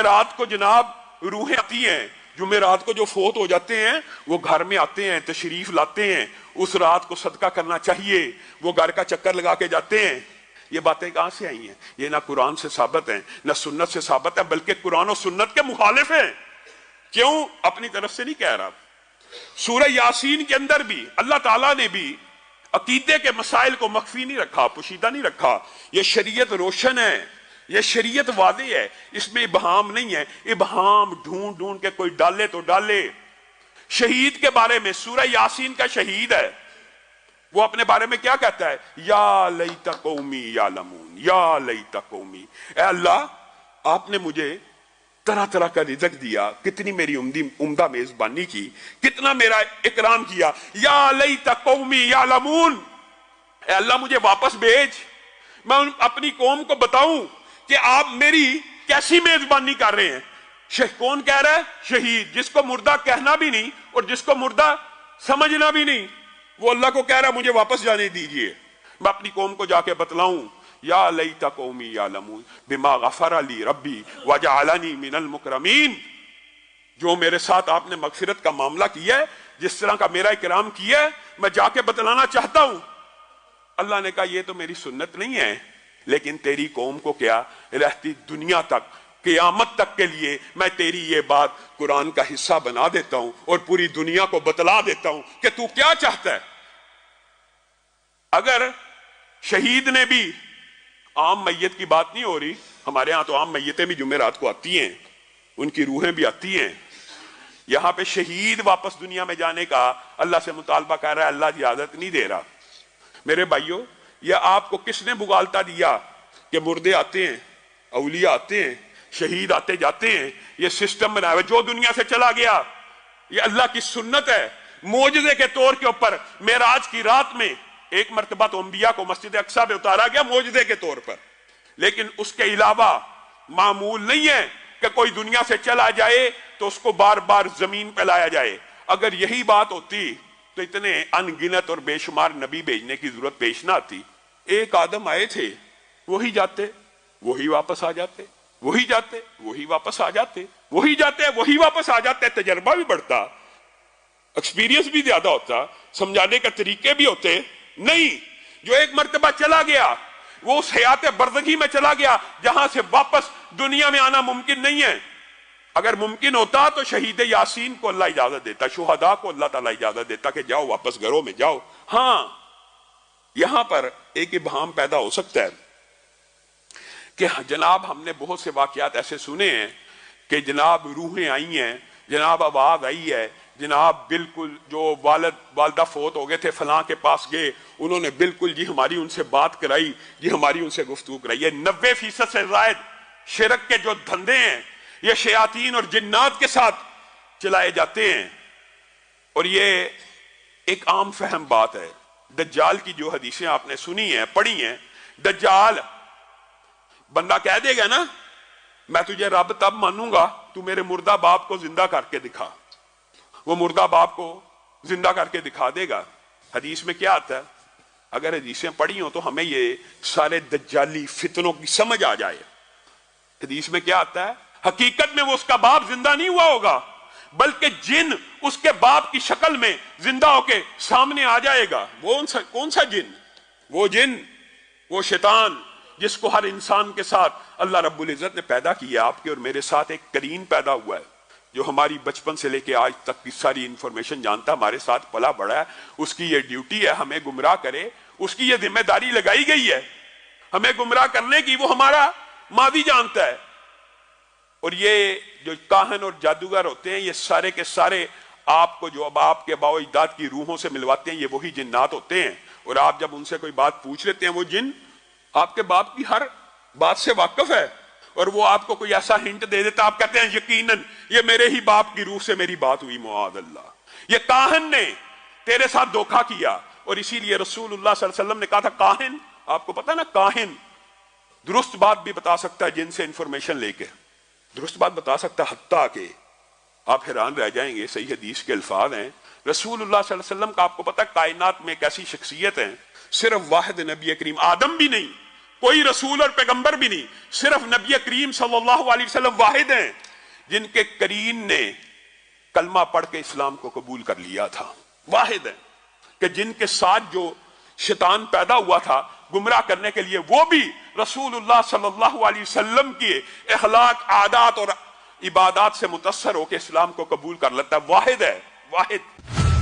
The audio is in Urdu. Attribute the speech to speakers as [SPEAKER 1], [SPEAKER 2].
[SPEAKER 1] جمعرات کو جناب روحیں آتی ہیں، جمعرات کو جو فوت ہو جاتے ہیں وہ گھر میں آتے ہیں، تشریف لاتے ہیں، اس رات کو صدقہ کرنا چاہیے، وہ گھر کا چکر لگا کے جاتے ہیں۔ یہ باتیں کہاں سے آئی ہیں؟ یہ نہ قرآن سے ثابت ہیں نہ سنت سے ثابت ہے، بلکہ قرآن و سنت کے مخالف ہیں۔ کیوں؟ اپنی طرف سے نہیں کہہ رہا۔ سورہ یاسین کے اندر بھی اللہ تعالیٰ نے بھی عقیدے کے مسائل کو مخفی نہیں رکھا، پوشیدہ نہیں رکھا۔ یہ شریعت روشن ہے، یہ شریعت واضح ہے، اس میں ابہام نہیں ہے۔ ابہام ڈھونڈ ڈھونڈ کے کوئی ڈالے تو ڈالے۔ شہید کے بارے میں سورہ یاسین کا شہید ہے، وہ اپنے بارے میں کیا کہتا ہے؟ یا لیت قومی یعلمون، یا لیت قومی، اے اللہ آپ نے مجھے طرح طرح کا رزق دیا، کتنی میری عمدہ میزبانی کی، کتنا میرا اکرام کیا، یا لیت قومی یعلمون، اے اللہ مجھے واپس بھیج، میں اپنی قوم کو بتاؤں کہ آپ میری کیسی میزبانی کر رہے ہیں۔ کون کہہ رہا ہے؟ شہید، جس کو مردہ کہنا بھی نہیں اور جس کو مردہ سمجھنا بھی نہیں، وہ اللہ کو کہہ رہا ہے مجھے واپس جانے دیجئے، میں اپنی قوم کو جا کے بتلاؤں۔ یا لیت قومی یعلمون بما غفر لی ربی وجعلنی من المکرمین، جو میرے ساتھ آپ نے مغفرت کا معاملہ کیا ہے، جس طرح کا میرا اکرام کیا ہے، میں جا کے بتلانا چاہتا ہوں۔ اللہ نے کہا یہ تو میری سنت نہیں ہے، لیکن تیری قوم کو کیا رہتی دنیا تک، قیامت تک کے لیے میں تیری یہ بات قرآن کا حصہ بنا دیتا ہوں اور پوری دنیا کو بتلا دیتا ہوں کہ تو کیا چاہتا ہے۔ اگر شہید نے بھی، عام میت کی بات نہیں ہو رہی، ہمارے ہاں تو عام میتیں بھی جمعرات کو آتی ہیں، ان کی روحیں بھی آتی ہیں، یہاں پہ شہید واپس دنیا میں جانے کا اللہ سے مطالبہ کر رہا ہے، اللہ اجازت نہیں دے رہا۔ میرے بھائیوں، یہ آپ کو کس نے بگالتا دیا کہ مردے آتے ہیں، اولیاء آتے ہیں، شہید آتے جاتے ہیں؟ یہ سسٹم بنا ہے، جو دنیا سے چلا گیا، یہ اللہ کی سنت ہے۔ معجزے کے طور کے اوپر معراج کی رات میں ایک مرتبہ تو انبیاء کو مسجد اقصی پہ اتارا گیا معجزے کے طور پر، لیکن اس کے علاوہ معمول نہیں ہے کہ کوئی دنیا سے چلا جائے تو اس کو بار بار زمین پہ لایا جائے۔ اگر یہی بات ہوتی تو اتنے ان گنت اور بے شمار نبی بھیجنے کی ضرورت پیش نہ آتی۔ ایک آدم آئے تھے، وہی جاتے، وہی واپس آ جاتے، وہی جاتے، وہی واپس آ جاتے، وہی جاتے، وہی واپس آ جاتے۔ تجربہ بھی بڑھتا، ایکسپیرینس بھی زیادہ ہوتا، سمجھانے کے طریقے بھی ہوتے۔ نہیں، جو ایک مرتبہ چلا گیا وہ اس حیات برزخی میں چلا گیا جہاں سے واپس دنیا میں آنا ممکن نہیں ہے۔ اگر ممکن ہوتا تو شہید یاسین کو اللہ اجازت دیتا، شہداء کو اللہ تعالیٰ اجازت دیتا کہ جاؤ واپس گھروں میں جاؤ۔ ہاں، یہاں پر ایک ابہام پیدا ہو سکتا ہے کہ جناب ہم نے بہت سے واقعات ایسے سنے ہیں کہ جناب روحیں آئی ہیں، جناب آواز آئی ہے، جناب بالکل جو والدہ فوت ہو گئے تھے فلاں کے پاس گئے، انہوں نے بالکل جی ہماری ان سے بات کرائی، جی ہماری ان سے گفتگو کرائی۔ یہ 90% سے زائد شرک کے جو دھندے ہیں یہ شیاطین اور جنات کے ساتھ چلائے جاتے ہیں، اور یہ ایک عام فہم بات ہے۔ دجال کی جو حدیثیں آپ نے سنی ہیں، پڑھی ہیں، دجال بندہ کہہ دے گا نا میں تجھے رب تب مانوں گا تو میرے مردہ باپ کو زندہ کر کے دکھا، وہ مردہ باپ کو زندہ کر کے دکھا دے گا۔ حدیث میں کیا آتا ہے؟ اگر حدیثیں پڑھی ہوں تو ہمیں یہ سارے دجالی فتنوں کی سمجھ آ جائے۔ حدیث میں کیا آتا ہے؟ حقیقت میں وہ اس کا باپ زندہ نہیں ہوا ہوگا، بلکہ جن اس کے باپ کی شکل میں زندہ ہو کے سامنے آ جائے گا۔ وہ کون سا جن؟ وہ جن، وہ شیطان جس کو ہر انسان کے ساتھ اللہ رب العزت نے پیدا کیا۔ آپ کے اور میرے ساتھ ایک قرین پیدا ہوا ہے جو ہماری بچپن سے لے کے آج تک کی ساری انفارمیشن جانتا، ہمارے ساتھ پلا بڑا ہے۔ اس کی یہ ڈیوٹی ہے ہمیں گمراہ کرے، اس کی یہ ذمہ داری لگائی گئی ہے ہمیں گمراہ کرنے کی، وہ ہمارا ماضی جانتا ہے۔ اور یہ جو کاہن اور جادوگر ہوتے ہیں یہ سارے کے سارے آپ کو جو اب آپ کے باو اجداد کی روحوں سے ملواتے ہیں، یہ وہی جنات ہوتے ہیں۔ اور آپ جب ان سے کوئی بات پوچھ لیتے ہیں، وہ جن آپ کے باپ کی ہر بات سے واقف ہے، اور وہ آپ کو کوئی ایسا ہنٹ دے دیتا، آپ کہتے ہیں یقیناً یہ میرے ہی باپ کی روح سے میری بات ہوئی، معاذ اللہ، یہ کاہن نے تیرے ساتھ دھوکہ کیا۔ اور اسی لیے رسول اللہ صلی اللہ علیہ وسلم نے کہا تھا کاہن، آپ کو پتا نا کاہن درست بات بھی بتا سکتا ہے جن سے انفارمیشن لے کے، درست بات بتا سکتا ہے، حتیٰ کہ آپ حیران رہ جائیں گے، صحیح حدیث کے الفاظ ہیں رسول اللہ صلی اللہ علیہ وسلم کا، آپ کو پتا ہے کائنات میں ایک ایسی شخصیت ہے، صرف واحد نبی کریم آدم بھی نہیں، کوئی رسول اور پیغمبر بھی نہیں، صرف نبی کریم صلی اللہ علیہ وسلم واحد ہیں جن کے قرین نے کلمہ پڑھ کے اسلام کو قبول کر لیا تھا، واحد ہیں کہ جن کے ساتھ جو شیطان پیدا ہوا تھا گمراہ کرنے کے لیے، وہ بھی رسول اللہ صلی اللہ علیہ وسلم کی اخلاق، عادات اور عبادات سے متاثر ہو کے اسلام کو قبول کر لیتا ہے، واحد ہے، واحد۔